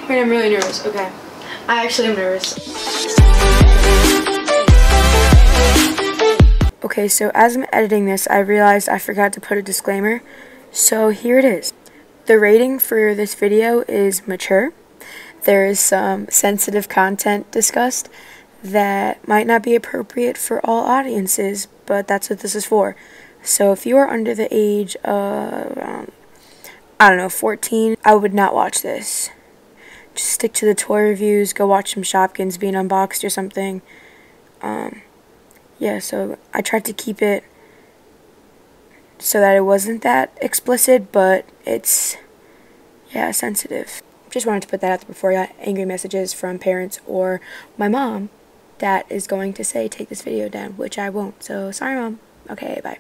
Wait, I'm really nervous. Okay. I actually am nervous. Okay, so as I'm editing this, I realized I forgot to put a disclaimer. So here it is. The rating for this video is mature. There is some sensitive content discussed that might not be appropriate for all audiences, but that's what this is for. So if you are under the age of, I don't know, 14, I would not watch this. Just stick to the toy reviews, go watch some Shopkins being unboxed or something. Yeah, so I tried to keep it so that it wasn't that explicit, but it's, yeah, sensitive. Just wanted to put that out there before I got angry messages from parents or my mom that is going to say take this video down, which I won't. So sorry, Mom. Okay, bye.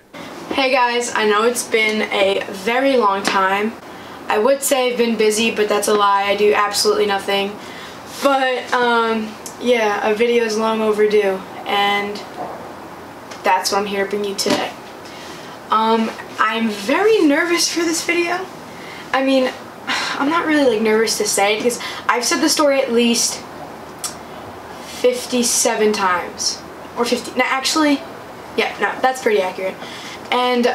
Hey guys, I know it's been a very long time. I would say I've been busy, but that's a lie. I do absolutely nothing. But, yeah, a video is long overdue, and that's what I'm here to bring you today. I'm very nervous for this video. I mean, I'm not really, like, nervous to say it, because I've said the story at least 57 times. Or 50, no, actually, yeah, no, that's pretty accurate. And,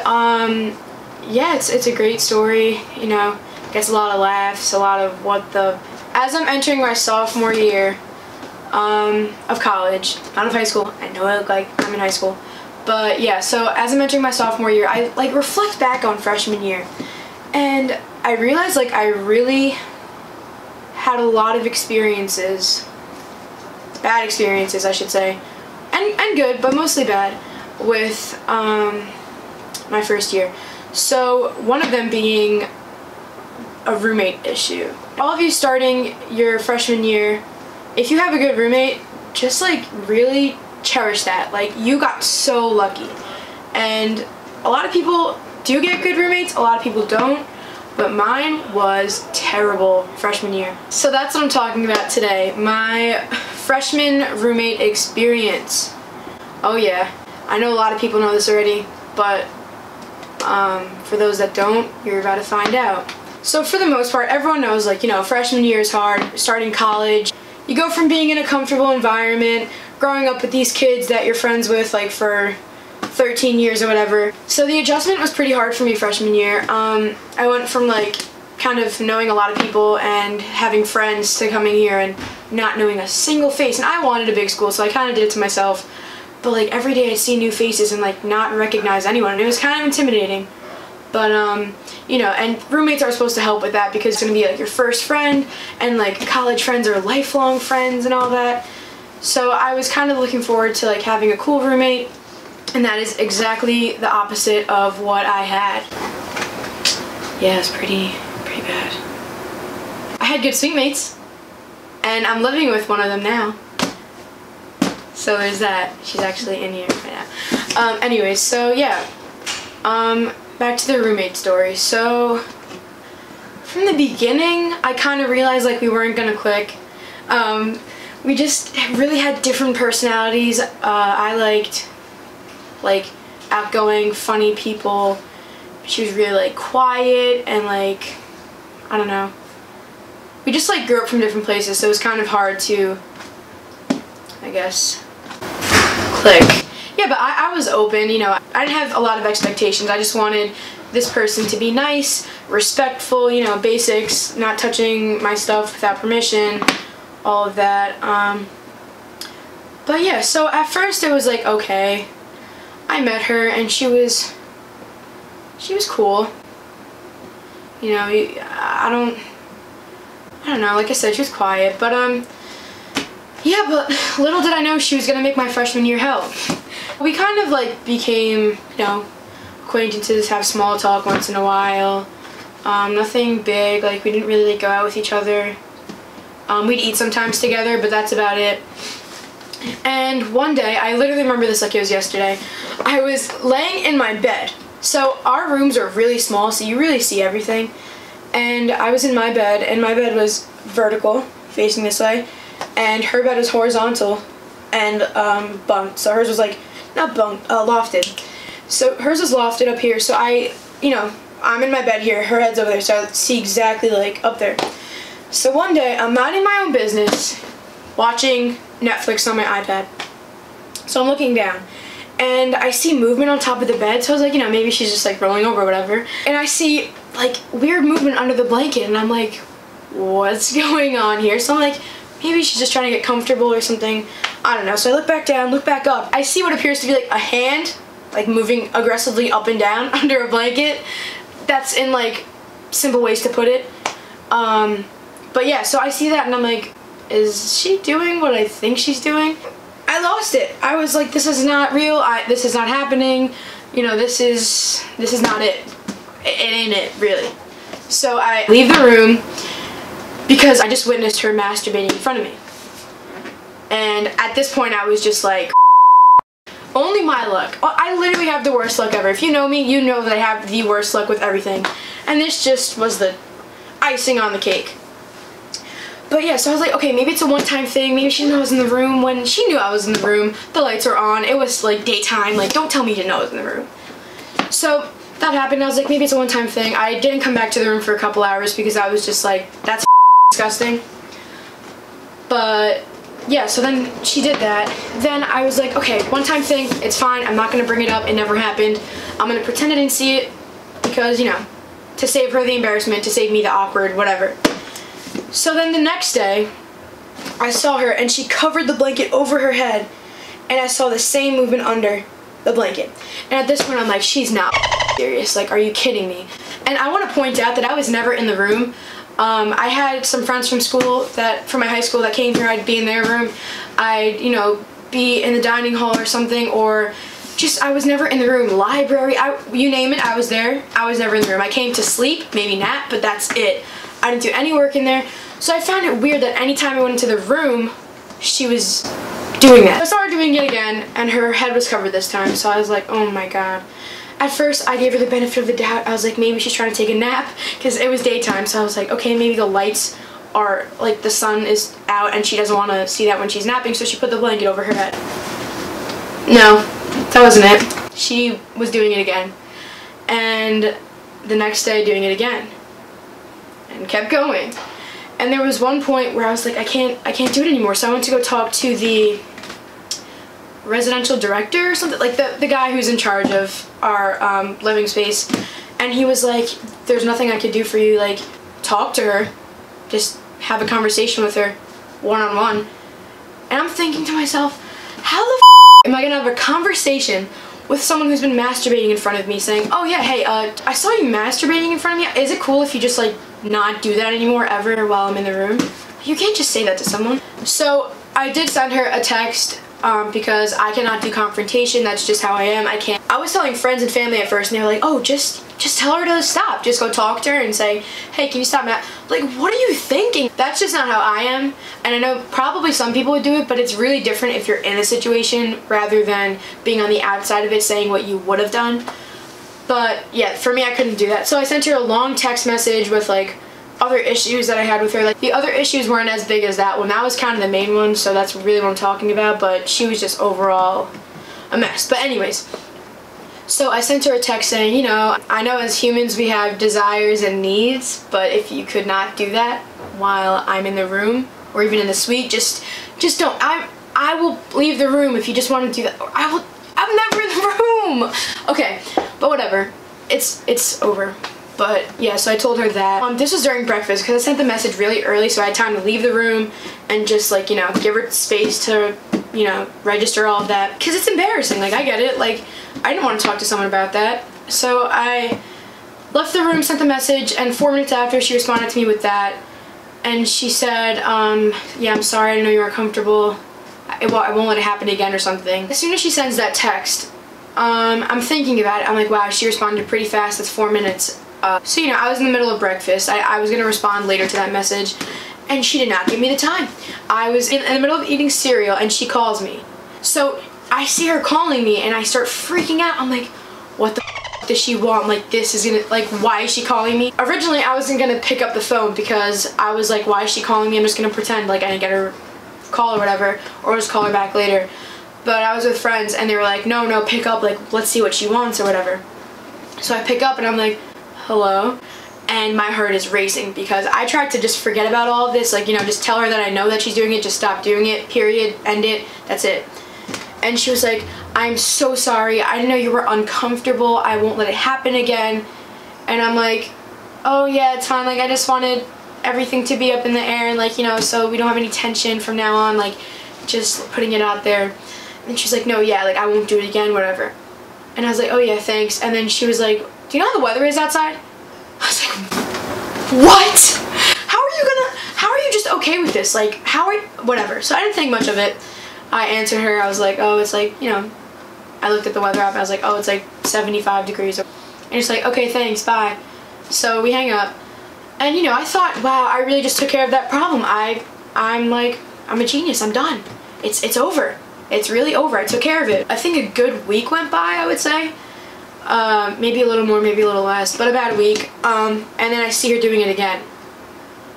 yeah, it's a great story, you know, gets a lot of laughs, a lot of what the... As I'm entering my sophomore year of college, not of high school, I know I look like I'm in high school, but yeah, so as I'm entering my sophomore year, I, like, reflect back on freshman year, and I realized, like, I really had a lot of experiences, bad experiences, I should say, and good, but mostly bad, with, my first year. So one of them being a roommate issue. All of you starting your freshman year, if you have a good roommate, just like really cherish that. Like, you got so lucky. And a lot of people do get good roommates, a lot of people don't, but mine was terrible freshman year. So that's what I'm talking about today, my freshman roommate experience. Oh yeah, I know a lot of people know this already, but for those that don't, you're about to find out. So for the most part, everyone knows, like, you know, freshman year is hard, starting college. You go from being in a comfortable environment, growing up with these kids that you're friends with, like, for 13 years or whatever. So the adjustment was pretty hard for me freshman year. I went from, like, kind of knowing a lot of people and having friends to coming here and not knowing a single face. And I wanted a big school, so I kind of did it to myself. But, like, every day I'd see new faces and, like, not recognize anyone, and it was kind of intimidating. But, you know, and roommates are supposed to help with that because it's going to be, like, your first friend, and, like, college friends are lifelong friends and all that. So I was kind of looking forward to, like, having a cool roommate, and that is exactly the opposite of what I had. Yeah, it's pretty bad. I had good suite mates, and I'm living with one of them now. So there's that. She's actually in here right now. Anyways, so yeah. Back to the roommate story. So from the beginning, I kind of realized, like, we weren't gonna click. We just really had different personalities. I liked, like, outgoing, funny people. She was really, like, quiet and, like, I don't know. We just, like, grew up from different places, so it was kind of hard to, I guess, click. Yeah, but I was open, you know. I didn't have a lot of expectations. I just wanted this person to be nice, respectful, you know, basics, not touching my stuff without permission, all of that. But yeah, so at first it was like, okay. I met her and she was cool. You know, I don't know, like I said, she was quiet, but yeah, but little did I know she was gonna make my freshman year hell. We kind of, like, became, you know, acquaintances, have small talk once in a while. Nothing big, like, we didn't really, like, go out with each other. We'd eat sometimes together, but that's about it. And one day, I literally remember this like it was yesterday, I was laying in my bed. So our rooms are really small, so you really see everything. And I was in my bed, and my bed was vertical, facing this way, and her bed was horizontal and bunked. So hers was, like, not bunked, lofted. So hers was lofted up here, so I'm in my bed here, her head's over there, so I see exactly, like, up there. So one day, I'm minding my own business, watching Netflix on my iPad. So I'm looking down, and I see movement on top of the bed, so I was like, you know, maybe she's just like rolling over or whatever. And I see like weird movement under the blanket, and I'm like, what's going on here? So I'm like, maybe she's just trying to get comfortable or something. I don't know. So I look back down, look back up. I see what appears to be like a hand, like moving aggressively up and down under a blanket. That's in like simple ways to put it. But yeah, so I see that and I'm like, is she doing what I think she's doing? I lost it. I was like, this is not real. This is not happening. You know, this is not it. It ain't it, really. So I leave the room because I just witnessed her masturbating in front of me. And at this point, I was just like, only my luck. I literally have the worst luck ever. If you know me, you know that I have the worst luck with everything. And this just was the icing on the cake. But yeah, so I was like, okay, maybe it's a one-time thing. Maybe she knew I was in the room when she knew I was in the room. The lights were on. It was like daytime. Like, don't tell me you didn't know I was in the room. So that happened. I was like, maybe it's a one-time thing. I didn't come back to the room for a couple hours because I was just like, that's disgusting. But yeah, so then she did that. Then I was like, okay, one-time thing. It's fine. I'm not going to bring it up. It never happened. I'm going to pretend I didn't see it because, you know, to save her the embarrassment, to save me the awkward, whatever. So then the next day, I saw her and she covered the blanket over her head and I saw the same movement under the blanket. And at this point, I'm like, she's not serious. Like, are you kidding me? And I want to point out that I was never in the room. I had some friends from school from my high school that came here. I'd be in their room. I'd, you know, be in the dining hall or something, or just, I was never in the room. Library, you name it, I was there. I was never in the room. I came to sleep, maybe nap, but that's it. I didn't do any work in there. So I found it weird that anytime I went into the room, she was doing that. I saw her doing it again, and her head was covered this time, so I was like, oh my god. At first, I gave her the benefit of the doubt. I was like, maybe she's trying to take a nap, because it was daytime, so I was like, okay, maybe the lights are, like, the sun is out, and she doesn't want to see that when she's napping, so she put the blanket over her head. No, that wasn't it. She was doing it again. And the next day, doing it again. And kept going. And there was one point where I was like, I can't do it anymore. So I went to go talk to the residential director or something, like the guy who's in charge of our living space. And he was like, there's nothing I could do for you. Like, talk to her. Just have a conversation with her one-on-one. And I'm thinking to myself, how the am I gonna have a conversation with someone who's been masturbating in front of me, saying, oh yeah, hey, I saw you masturbating in front of me. Is it cool if you just like not do that anymore ever while I'm in the room? You can't just say that to someone. So I did send her a text because I cannot do confrontation. That's just how I am. I can't. I was telling friends and family at first, and they were like, oh, just tell her to stop. Just go talk to her and say, hey, can you stop that? Like, what are you thinking? That's just not how I am. And I know probably some people would do it, but it's really different if you're in a situation rather than being on the outside of it saying what you would have done. But yeah, for me, I couldn't do that. So I sent her a long text message with like other issues that I had with her. Like, the other issues weren't as big as that one. That was kind of the main one, so that's really what I'm talking about. But she was just overall a mess. But anyways, so I sent her a text saying, you know, I know as humans we have desires and needs, but if you could not do that while I'm in the room or even in the suite, just don't. I will leave the room if you just want to do that. I'm never in the room. Okay, but whatever. It's over. But yeah, so I told her that. This was during breakfast because I sent the message really early, so I had time to leave the room and just like, you know, give her space to, you know, register all of that. Because it's embarrassing. Like, I get it. Like, I didn't want to talk to someone about that. So I left the room, sent the message, and 4 minutes after she responded to me with that. And she said, yeah, I'm sorry, I didn't know you were comfortable. I won't let it happen again or something. As soon as she sends that text, I'm thinking about it. I'm like, wow, she responded pretty fast. That's 4 minutes. So, you know, I was in the middle of breakfast. I was going to respond later to that message, and she did not give me the time. I was in the middle of eating cereal, and she calls me. So I see her calling me, and I start freaking out. I'm like, what the f does she want? Like, this is gonna, like, why is she calling me? Originally, I wasn't gonna pick up the phone because I was like, why is she calling me? I'm just gonna pretend like I didn't get her call or whatever, or just call her back later. But I was with friends, and they were like, no, pick up, like, let's see what she wants or whatever. So I pick up, and I'm like, hello? and my heart is racing because I tried to just forget about all of this, like, you know, just tell her that I know that she's doing it, just stop doing it, period, end it, that's it. And she was like, I'm so sorry, I didn't know you were uncomfortable, I won't let it happen again. And I'm like, oh yeah, it's fine, like, I just wanted everything to be up in the air, and like, you know, so we don't have any tension from now on, like, just putting it out there. And she's like, no, yeah, like, I won't do it again, whatever. And I was like, oh yeah, thanks. And then she was like, do you know how the weather is outside? I was like, what? How are you just okay with this? Like, how are you, whatever. So I didn't think much of it. I answered her, I was like, oh, it's like, you know, I looked at the weather app, I was like, oh, it's like 75 degrees. And she's like, okay, thanks, bye. So we hang up. And, you know, I thought, wow, I really just took care of that problem. I'm like, I'm a genius, I'm done. It's over. It's really over. I took care of it. I think a good week went by, I would say. Maybe a little more, maybe a little less, but about a week. And then I see her doing it again.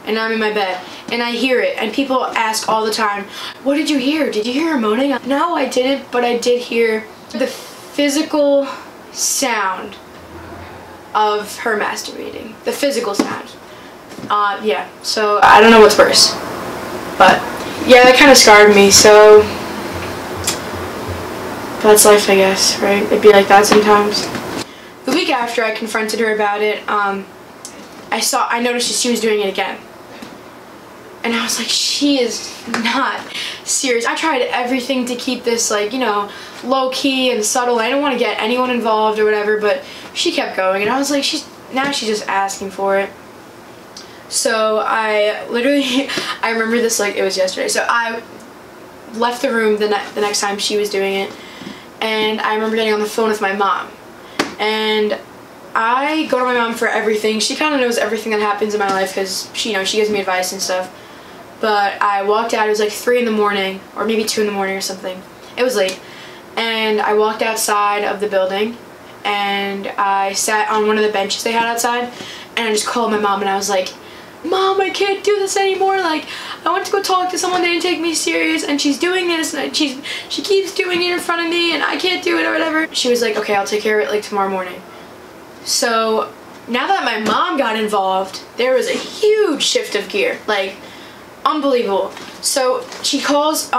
And I'm in my bed. And I hear it. And people ask all the time, what did you hear? Did you hear her moaning? No, I didn't, but I did hear the physical sound of her masturbating. The physical sound. Yeah, so I don't know what's worse. But, yeah, that kind of scarred me, so that's life, I guess, right? It'd be like that sometimes. The week after I confronted her about it, I noticed she was doing it again. And I was like, she is not serious. I tried everything to keep this, like, you know, low-key and subtle. I didn't want to get anyone involved or whatever, but she kept going. And I was like, now she's just asking for it. So I literally, I remember this like it was yesterday. So I left the room the next time she was doing it. And I remember getting on the phone with my mom. And I go to my mom for everything. She kind of knows everything that happens in my life because she, you know, she gives me advice and stuff. But I walked out, it was like 3 in the morning, or maybe 2 in the morning or something. It was late. And I walked outside of the building, and I sat on one of the benches they had outside, and I just called my mom, and I was like, Mom, I can't do this anymore. Like, I went to go talk to someone, they didn't take me serious, and she's doing this, and she keeps doing it in front of me, and I can't do it or whatever. She was like, okay, I'll take care of it like tomorrow morning. So now that my mom got involved, there was a huge shift of gear, like unbelievable. So she calls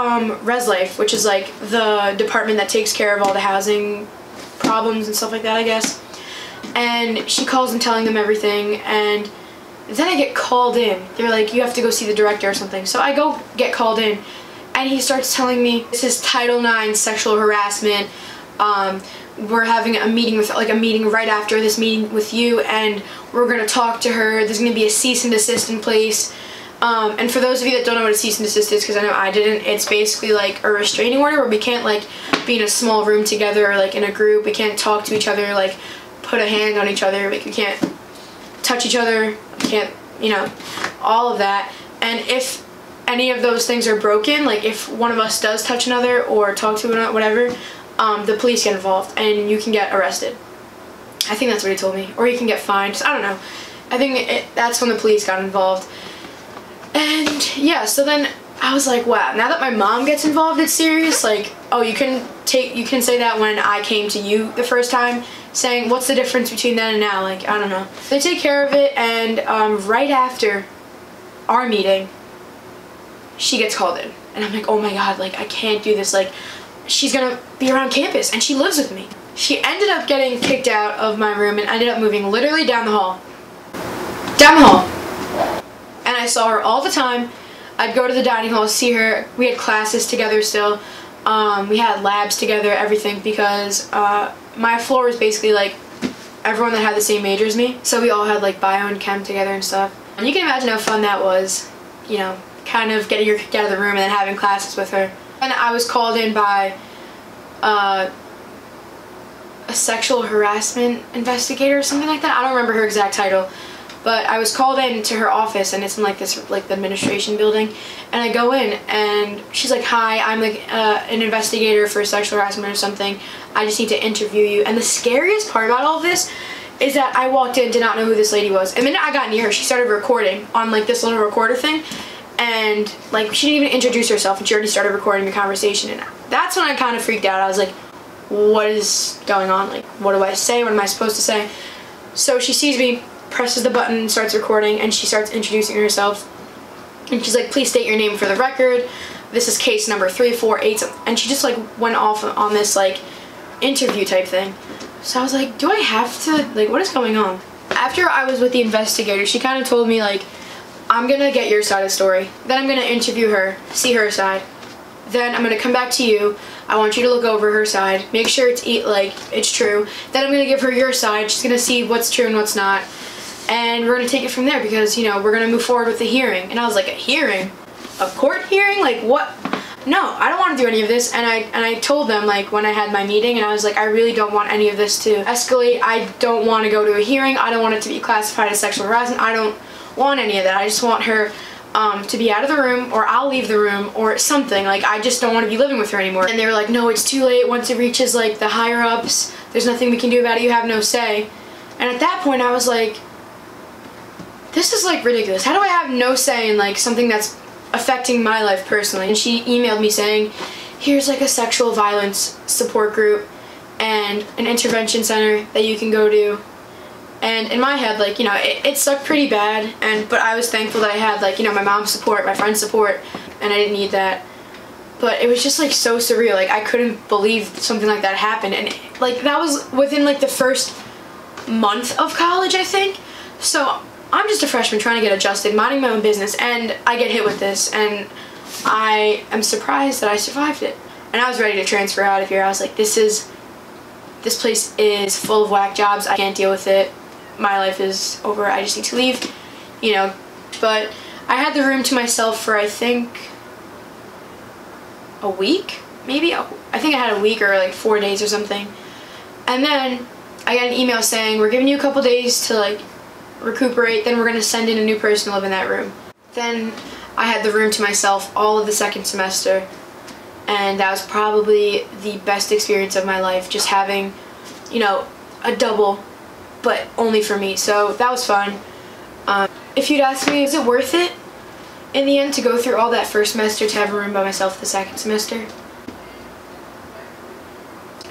Res Life, which is like the department that takes care of all the housing problems and stuff like that, I guess. And she calls them telling them everything, and then I get called in. They're like, you have to go see the director or something. So I go get called in, and he starts telling me this is Title IX sexual harassment. We're having a meeting right after this meeting with you, and we're gonna talk to her. There's gonna be a cease and desist in place. And for those of you that don't know what a cease and desist is, because I know I didn't, it's basically like a restraining order where we can't like be in a small room together or like in a group. We can't talk to each other, like put a hand on each other. Like we can't touch each other. We can't, you know, all of that. And if any of those things are broken, like if one of us does touch another or talk to another, whatever, the police get involved and you can get arrested. I think that's what he told me. Or you can get fined. I don't know. I think that's when the police got involved. And yeah, so then I was like, wow, now that my mom gets involved, it's serious. Like, oh, you can say that when I came to you the first time, saying what's the difference between then and now? Like, I don't know. They take care of it, and right after our meeting, she gets called in. And I'm like, oh my god, like, I can't do this. Like, she's gonna be around campus, and she lives with me. She ended up getting kicked out of my room and ended up moving literally down the hall. Down the hall. And I saw her all the time. I'd go to the dining hall, see her. We had classes together still. We had labs together, everything, because my floor was basically like everyone that had the same major as me. So we all had like bio and chem together and stuff. And you can imagine how fun that was, you know, kind of getting her kicked out of the room and then having classes with her. And I was called in by a sexual harassment investigator or something like that. I don't remember her exact title. But I was called in to her office, and it's in like this, like the administration building. And I go in, and she's like, "Hi, I'm like an investigator for sexual harassment or something. I just need to interview you." And the scariest part about all of this is that I walked in, did not know who this lady was. And the minute I got near her, she started recording on like this little recorder thing, and like she didn't even introduce herself, and she already started recording the conversation. And that's when I kind of freaked out. I was like, "What is going on? Like, what do I say? What am I supposed to say?" So she sees me presses the button and starts recording, and she starts introducing herself. And she's like, please state your name for the record. This is case number 348. And she just like went off on this like interview type thing. So I was like, do I have to, like, what is going on? After I was with the investigator, she kind of told me like, I'm gonna get your side of the story. Then I'm gonna interview her, see her side. Then I'm gonna come back to you. I want you to look over her side, make sure it's true. Then I'm gonna give her your side. She's gonna see what's true and what's not. And we're gonna take it from there because, you know, we're gonna move forward with the hearing. And I was like, a hearing? A court hearing? Like what? No, I don't want to do any of this. And I told them, like, when I had my meeting, and I was like, I really don't want any of this to escalate. I don't want to go to a hearing. I don't want it to be classified as sexual harassment. I don't want any of that. I just want her to be out of the room, or I'll leave the room, or something. Like, I just don't want to be living with her anymore. And they were like, no, it's too late. Once it reaches like the higher ups, there's nothing we can do about it. You have no say. And at that point I was like, this is like ridiculous. How do I have no say in like something that's affecting my life personally? And she emailed me saying, here's like a sexual violence support group and an intervention center that you can go to. And in my head, like, you know, it sucked pretty bad, but I was thankful that I had, like, you know, my mom's support, my friend's support, and I didn't need that. But it was just like so surreal. Like, I couldn't believe something like that happened. And like, that was within like the first month of college, I think. So I'm just a freshman trying to get adjusted, minding my own business, and I get hit with this, and I am surprised that I survived it. And I was ready to transfer out of here. I was like, this place is full of whack jobs. I can't deal with it. My life is over. I just need to leave, you know. But I had the room to myself for, I think, a week, maybe. I think I had a week or like 4 days or something. And then I got an email saying, we're giving you a couple days to like recuperate, then we're going to send in a new person to live in that room. Then I had the room to myself all of the second semester, and that was probably the best experience of my life, just having, you know, a double, but only for me. So that was fun. If you'd ask me, is it worth it in the end to go through all that first semester to have a room by myself the second semester?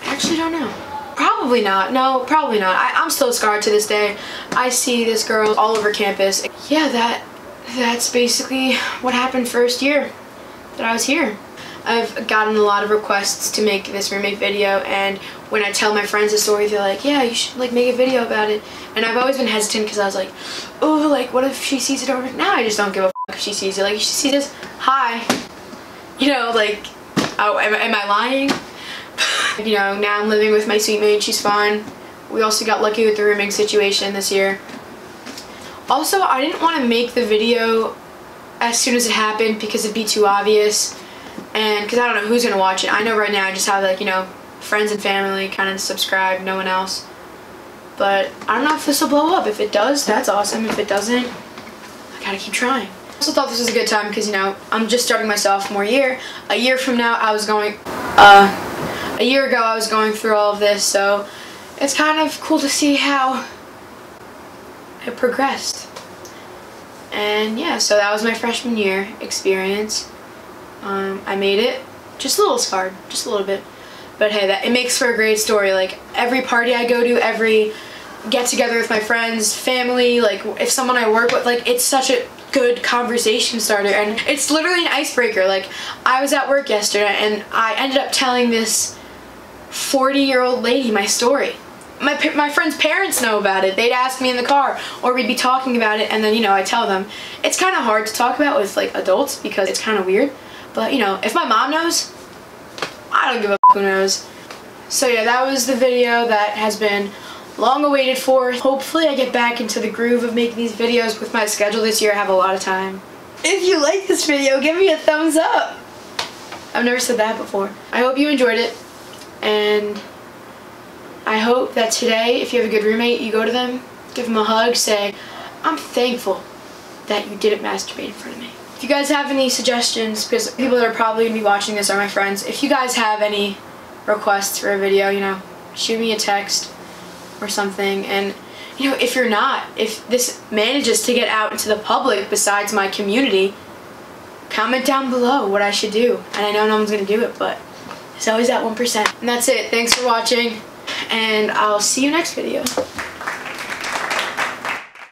I actually don't know. Probably not. No, probably not. I'm still scarred to this day. I see this girl all over campus. Yeah, that's basically what happened first year that I was here. I've gotten a lot of requests to make this roommate video, and when I tell my friends the story, they're like, yeah, you should like make a video about it. And I've always been hesitant because I was like, oh, like what if she sees it over? Now I just don't give a f if she sees it. Like, if she sees this, hi. You know, like, oh, am I lying? You know, now I'm living with my sweet maid, she's fine. We also got lucky with the rooming situation this year. Also, I didn't want to make the video as soon as it happened because it'd be too obvious. And because I don't know who's going to watch it. I know right now I just have, like, you know, friends and family kind of subscribe, no one else. But I don't know if this will blow up. If it does, that's awesome. If it doesn't, I gotta keep trying. I also thought this was a good time because, you know, I'm just starting my sophomore year. A year from now, a year ago I was going through all of this, so it's kind of cool to see how it progressed. And yeah, so that was my freshman year experience. I made it, just a little scarred, just a little bit. But hey, it makes for a great story. Like, every party I go to, every get together with my friends, family, like if someone I work with, like, it's such a good conversation starter, and it's literally an icebreaker. Like, I was at work yesterday and I ended up telling this 40-year-old lady my story. My friends' parents know about it. They'd ask me in the car, or we'd be talking about it, and then, you know, I tell them. It's kind of hard to talk about with like adults because it's kind of weird, but you know, if my mom knows, I don't give a f who knows. So yeah, that was the video that has been long awaited for. Hopefully I get back into the groove of making these videos. With my schedule this year, I have a lot of time. If you like this video, give me a thumbs up. I've never said that before. I hope you enjoyed it, and I hope that today, if you have a good roommate, you go to them, give them a hug, say, I'm thankful that you didn't masturbate in front of me. If you guys have any suggestions, because people that are probably going to be watching this are my friends, if you guys have any requests for a video, you know, shoot me a text or something. And, you know, if this manages to get out into the public besides my community, comment down below what I should do. And I know no one's going to do it, but it's always that 1%. And that's it. Thanks for watching, and I'll see you next video.